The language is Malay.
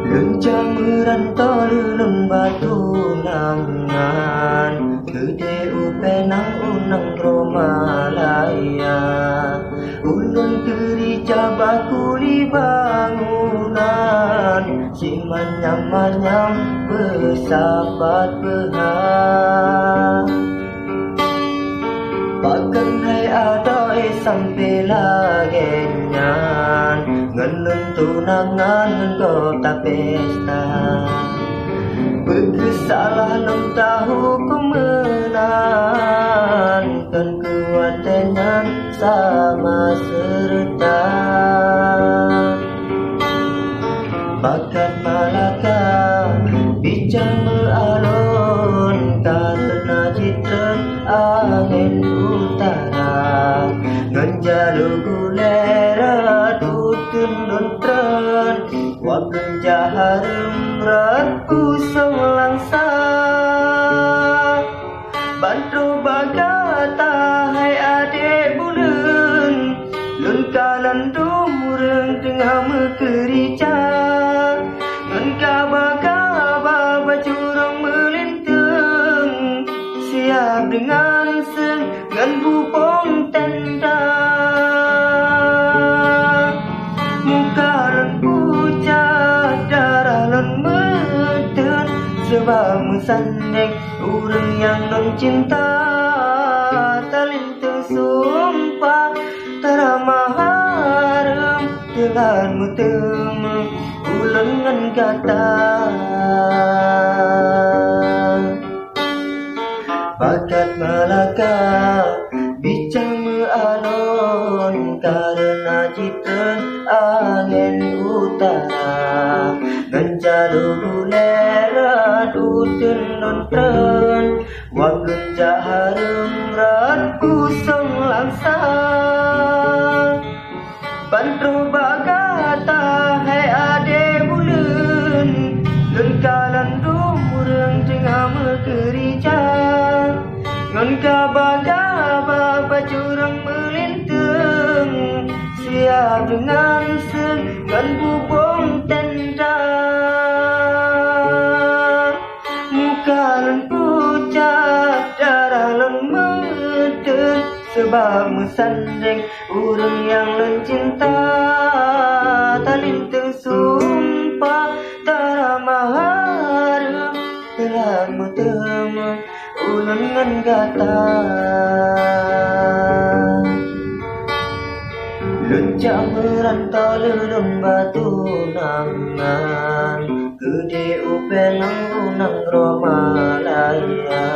Lencang merantau leleng batu nangan, gede upenang unang romalaya. Ulun kerja bakuli bangunan, si manyam-manyam bersahabat behar. Bahkan hai ada sampai lagenyan, ngelun tunangan kota pesta. Berkesalah nem tahu kemenangan, kan kuatnya sama serta. Bakat Malaka bincang beralun, karena citra angin utara. Nganjalu gulera tutun dontran, wakil jaharum ratu selangsa. Bantu bagata hai adik bulan, lun kalan dumureng tengah mekerja. Ngan kaba-kaba bacurang melintang, siap dengan ngan bupong tenda. Muka ren pucat, darah len meden, sebab mesandeng urang yang non cinta. Talintang sumpah taramah harum, telan metemu ulengan kata. Bakat Malaka bincang mealon, karena citra angin utara. Nganjalu gulera tutun dontran, wakil jaharum ratu selangsa. Bantu bagata hai ade bulan, lun kalan dumurang tengah mekerja. Ngan kaba-kaba bacurang melintang, siap dengan ngan bubong tenda. Muka len pucat, darah len meden, sebab mesandeng urang yang len cinta. Talintang sumpah taramah harum, telah metemu ulengan kata. Lencang merantau leleng batu nangan, gede upenang unang romalaya.